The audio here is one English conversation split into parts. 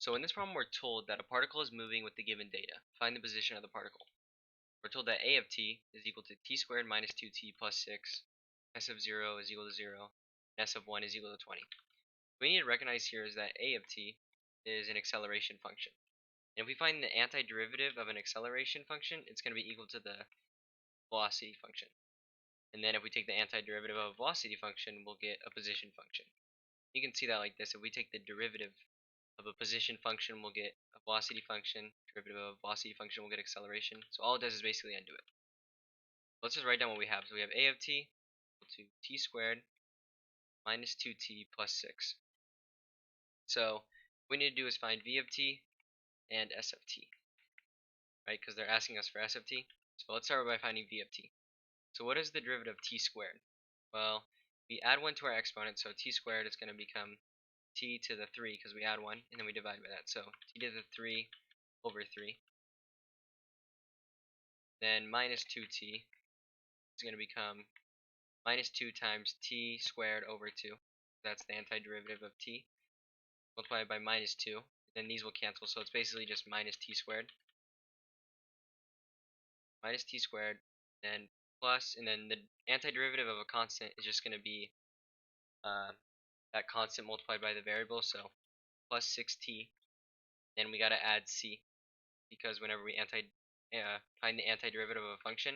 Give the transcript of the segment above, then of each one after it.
So in this problem, we're told that a particle is moving with the given data. Find the position of the particle. We're told that a of t is equal to t squared minus 2t plus 6, s of 0 is equal to 0, and s of 1 is equal to 20. What we need to recognize here is that a of t is an acceleration function. And if we find the antiderivative of an acceleration function, it's going to be equal to the velocity function. And then if we take the antiderivative of a velocity function, we'll get a position function. You can see that like this. If we take the derivative of a position function, we'll get a velocity function. Derivative of a velocity function, we'll get acceleration. So all it does is basically undo it. Let's just write down what we have. So we have a of t equal to t squared minus 2t plus 6. So what we need to do is find v of t and s of t, right? Because they're asking us for s of t. So let's start by finding v of t. So what is the derivative of t squared? Well, we add 1 to our exponent, so t squared is going to become t to the 3 because we add 1, and then we divide by that. So t to the 3 over 3. Then minus 2t is going to become minus 2 times t squared over 2. That's the antiderivative of t. Multiplied by minus 2. Then these will cancel, so it's basically just minus t squared. Minus t squared, and plus, and then the antiderivative of a constant is just going to be that constant multiplied by the variable, so plus 6t. Then we got to add c, because whenever we find the antiderivative of a function,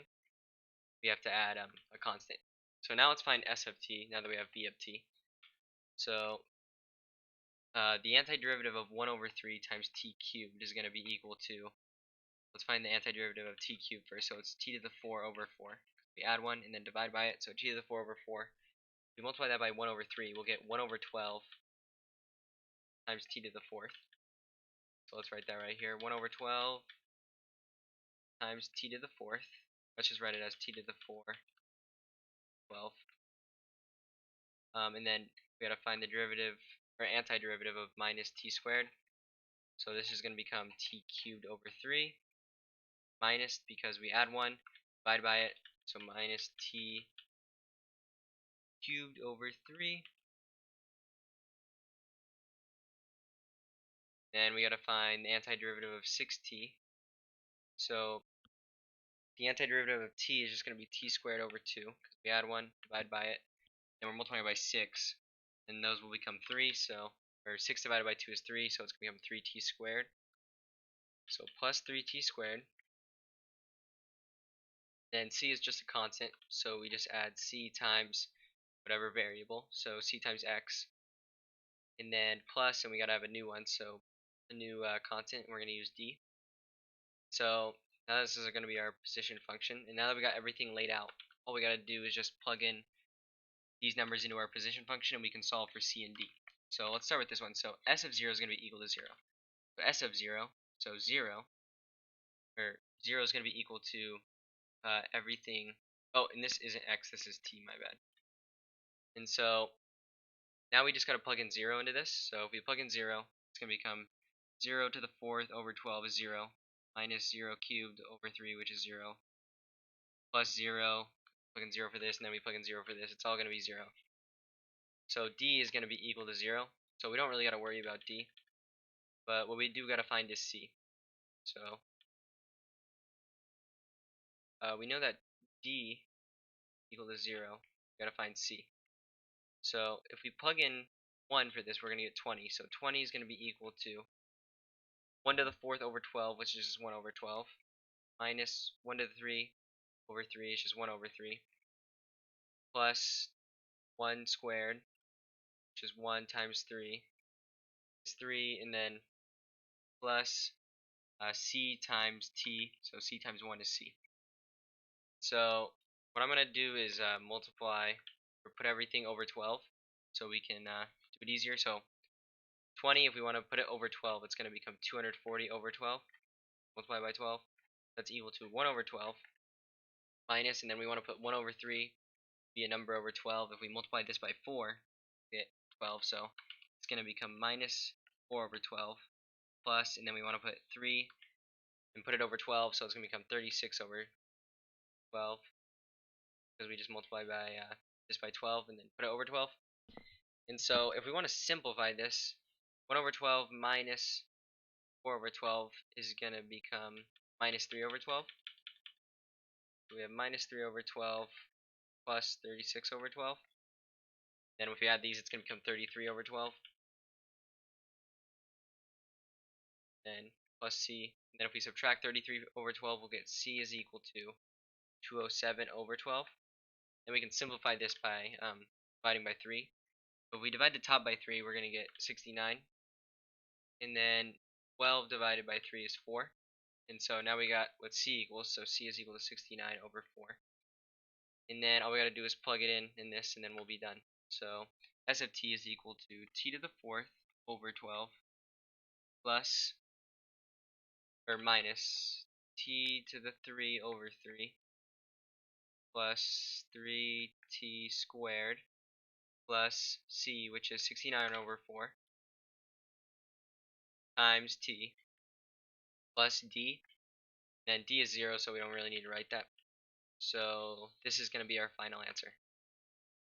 we have to add a constant. So now let's find s of t, now that we have v of t. So the antiderivative of 1 over 3 times t cubed is going to be equal to, let's find the antiderivative of t cubed first. So it's t to the 4 over 4. We add 1 and then divide by it, so t to the 4 over 4. If we multiply that by 1 over 3, we'll get 1 over 12 times t to the 4th. So let's write that right here. 1 over 12 times t to the 4th. Let's just write it as t to the 4, 12. And then we gotta find the derivative or antiderivative of minus t squared. So this is gonna become t cubed over 3 minus, because we add 1, divide by it, so minus t cubed over 3. Then we gotta find the antiderivative of 6t. So the antiderivative of t is just going to be t squared over 2, because we add 1, divide by it, and we're multiplying by 6, and those will become 3, so, or 6 divided by 2 is 3, so it's going to become 3t squared. So plus 3t squared. Then c is just a constant, so we just add c times whatever variable, so c times x, and then plus, and we got to have a new one, so a new constant, and we're going to use d. So now this is going to be our position function, and now that we got everything laid out, all we got to do is just plug in these numbers into our position function, and we can solve for c and d. So let's start with this one. So s of 0 is going to be equal to 0. So s of 0, so 0, or 0 is going to be equal to everything. Oh, and this isn't x, this is t, my bad. And so now we just got to plug in 0 into this. So if we plug in 0, it's going to become 0 to the 4th over 12 is 0, minus 0 cubed over 3, which is 0, plus 0, plug in 0 for this, and then we plug in 0 for this. It's all going to be 0. So d is going to be equal to 0. So we don't really got to worry about d. But what we do got to find is c. So we know that d equal to 0. We got to find c. So if we plug in 1 for this, we're going to get 20. So 20 is going to be equal to 1 to the 4th over 12, which is just 1 over 12, minus 1 to the 3 over 3, which is just 1 over 3, plus 1 squared, which is 1 times 3, is 3, and then plus c times t, so c times 1 is c. So what I'm going to do is multiply, or put everything over 12, so we can do it easier. So 20, if we want to put it over 12, it's going to become 240 over 12, multiplied by 12. That's equal to 1 over 12, minus, and then we want to put 1 over 3, be a number over 12. If we multiply this by 4, we get 12, so it's going to become minus 4 over 12, plus, and then we want to put 3 and put it over 12, so it's going to become 36 over 12, because we just multiply by this by 12 and then put it over 12. And so if we want to simplify this, 1 over 12 minus 4 over 12 is going to become minus 3 over 12. So we have minus 3 over 12 plus 36 over 12. Then if we add these, it's going to become 33 over 12. Then plus c. And then if we subtract 33 over 12, we'll get c is equal to 207 over 12. Then we can simplify this by dividing by 3. If we divide the top by 3, we're going to get 69. And then 12 divided by 3 is 4. And so now we got what c equals. So c is equal to 69 over 4. And then all we got to do is plug it in this, and then we'll be done. So s of t is equal to t to the 4th over 12 plus or minus t to the 3 over 3 plus 3t squared plus c, which is 69 over 4, times t plus d. And d is 0, so we don't really need to write that. So this is going to be our final answer.